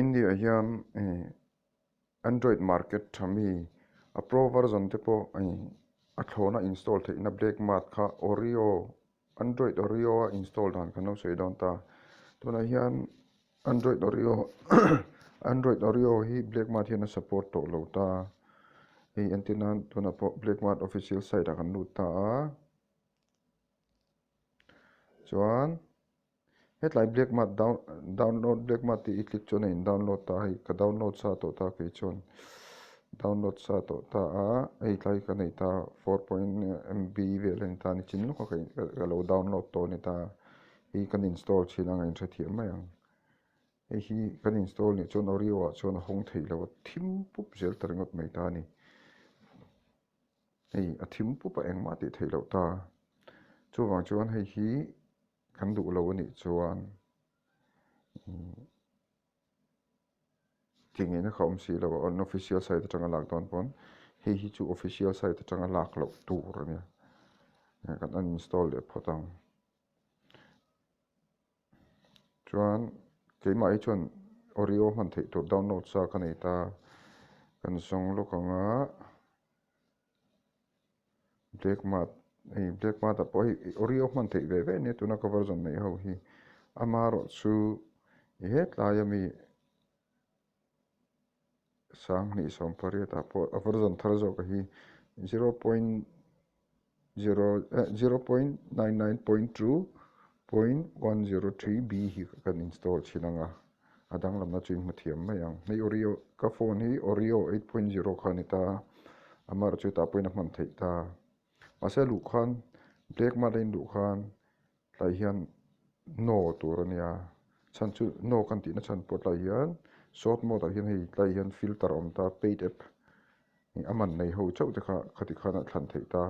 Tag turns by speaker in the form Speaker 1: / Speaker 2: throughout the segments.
Speaker 1: India hian Android market thami a pro version te po a thlona install theina black mat kha Oreo Android Oreo a install dan kano sei don ta tuna hian Android Oreo Android Oreo hi black mat hian a support to lo ta hi antina tuna po black mat official site a kan lut ta a chuan hetlai black mat download black mat ti click chon in download ta hi ka download sa to ta ke chon download sa to ta a ei tlai ka nei ta 4 MB vel ta ni chin lo ka lo download to ni ta hi kan install china ngai tha thiam mai ang ei hi kan install ni chon Oreo a chon hong thei lo thim pup zel taringot mai ta ni ei a thim pup a eng ma ti thei lo ta chuwang chuan hei hi kan du lo ni chuan tingin a khom si lo on official site atanga lak don pon hei hi chu official site atanga lak lo tur ania kan uninstall le photang chuan keimai chuan Oreo man thei tur download sa ka nei ta kan song lo kanga black mat a poi Oreo man thei ve ve ne tuna ka version nei ho hi amaro chu hetlai ami sang ni som pare ta po a version thar zo ka hi 0.99.2.103b hi kan install chinanga adang lam na chuin mathiam mayang nei Oreo ka phone hi Oreo 8.0 khanita amar chu ta poina man thei ta ase lu khan black ma lein lu khan lai hian no turania chan chu no kan ti na chan pot lai hian short mode hian hei lai hian filter om ta paid app ni aman nei ho chau te kha khati khana thlan thei ta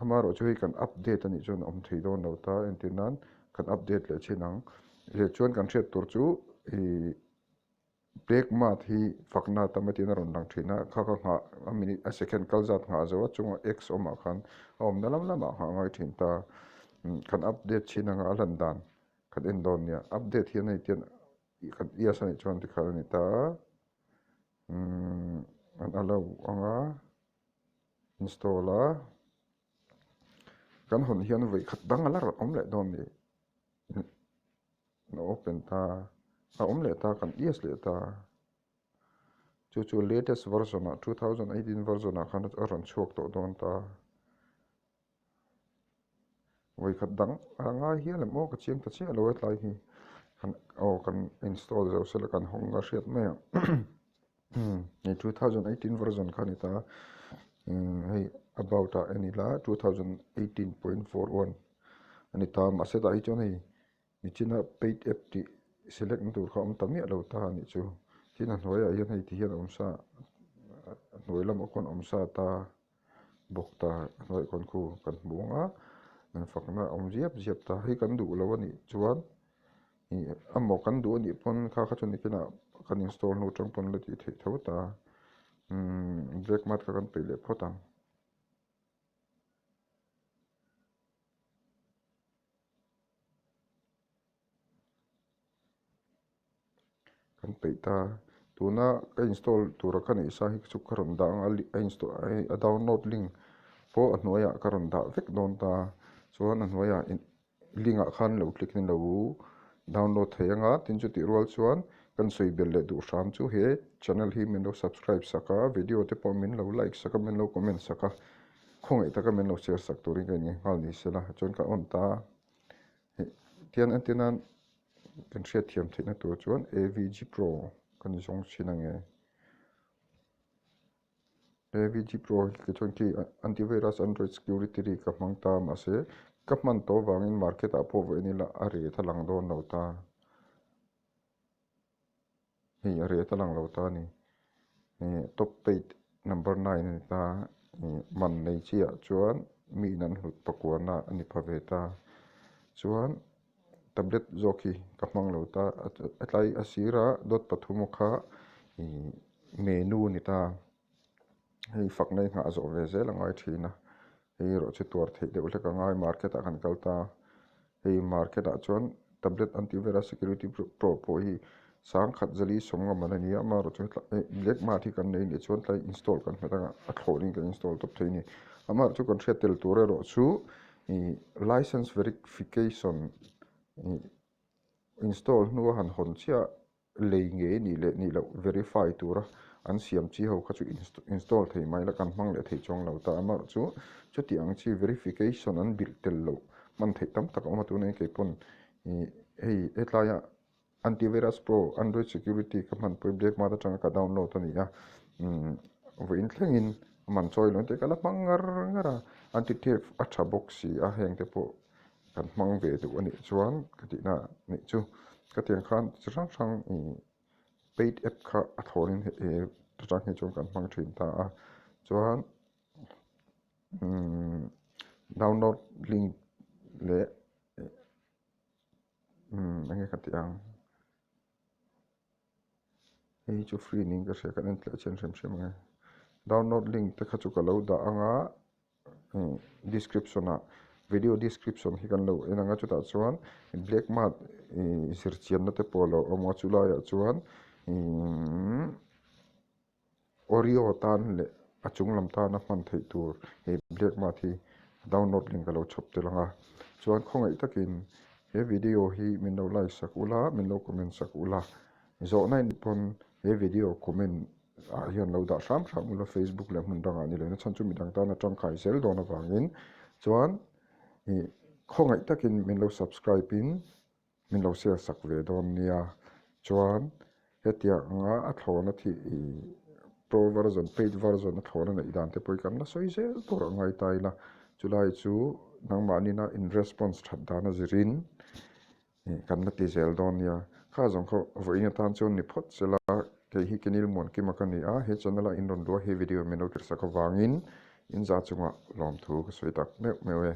Speaker 1: amaro chu hi kan update ani chon om thei don lo ta entinan kan update le chinang le chuan kan thret tur chu black mat hi fakna tamatin ron lang thina kha nga a minute a second kal zat nga zo chunga x oma khan om nalam lama ha ngai thin ta kan update chinanga alan dan kan endon nia update hi nei tian kan yes ani chuan ti khal ni ta an alo anga installa kan hon hian voi khat dang ala om le don ni no open ta a om le ta kan yes le ta chu latest version 2018 version a khan aron chok to don ta voi khat dang anga hian le mo ka chiang ta che lo tlai hi kan install zo sel kan honga hriat me ni 2018 version khanita hei about anila 2018.41 anita maseda hi chon hei ni china paid app ti select na tur kham tamia lo ta ni chu china hnoya hian hei ti hian omsa hnoilam okon omsa ta bokta hnoi kon khu kan bunga fakna om ziap ta hi kan du lo ani chuan ni amo kan du ani pon kha kha chuni kina kan install no tang pon lati thei thota black mat ka kan pele photang kan peita tuna ka install tura kan isa hi chu karon da a install a download link po a hnuaya karon da vek don ta chuan a hnuaya link a khan lo click ni lo download theianga tin chu ti rual chuan kan soi bel le du ram chu he channel hi min lo subscribe saka video te pawh min lo like saka min lo comment saka khongai taka min lo share sak turin kan ni hal ni sela chon ka on ta tian antinan kan hriat thiam theina tur chuan AVG Pro kan zong chinange AVG Pro ki chon ki antivirus Android security ri ka hmang ta ma se ka man to wangin market a po venila are thalang don lo ta hei are thalang lo ta ni top paid number 9 ni ta man nei chia chuan mi nan hlut pakwana ani phaveta chuan tablet zoki ka hmang lo ta atlai asira dot pathumu kha menu ni ta hei faknai nga zo ve zel angai thina hei ro chu tur thei deuh hleka ngai market a kan kalta hei market a chuan tablet antivirus security pro po hi sang khat zali somnga manani ama ro chu black ma thi kan nei ni chuan tlai install kan hmetanga a thlorin kan install top theini ama chu kan hriatel tura ro chu license verification install nuwa han hon chia lei nge ni lo verify tura an siam chi ho kha chu install thei mai la kan hmang le thei chong lo ta ama chu ti ang chi verification an bil tel lo man thei tam tak oma tu nei ke pon hei etlaya antivirus pro android security ka man poi black ma ta changa ka download ani a voin thlengin man choi lo te kala mangar ngara anti theft a tha box si a heng te po kan hmang ve tu ani chuan ka ti na ni chu ka tiang khan chang chang paid app kha a thorin ta chang hi chung kan hmang thin ta a chuan download link le ange ka tiang hei chu free ning ka hre kan en tla chen sem nge download link te kha chu ka lo da anga description a video description hi kan lo enanga chu ta chuan black mat sir chian na te polo omo chula ya chuan audio tan le achung lam ta na man thei tur he black mat hi download link ka lo chop te langa chuan khongai takin he video hi min lo like sak ula min lo comment sak ula zo nai pon he video comment hian lo da sam ula Facebook le hmun dang ani le na chan chu midang ta na tang khai sel don awangin chuan khongai takin min lo subscribe in min lo share sak ve don nia chuan hetia nga a thlona thi pro version paid version a thlona nei dan te poi kan na soi zel tur ngai tai la chulai chu nangma ni na in response that dana zirin kan na ti zel don nia kha jong kho voina tan chon ni phot chela ke hi kenil mon ki makani a he channel a in ron do he video meno tir sakawangin in za chunga lom thu ka soi tak me we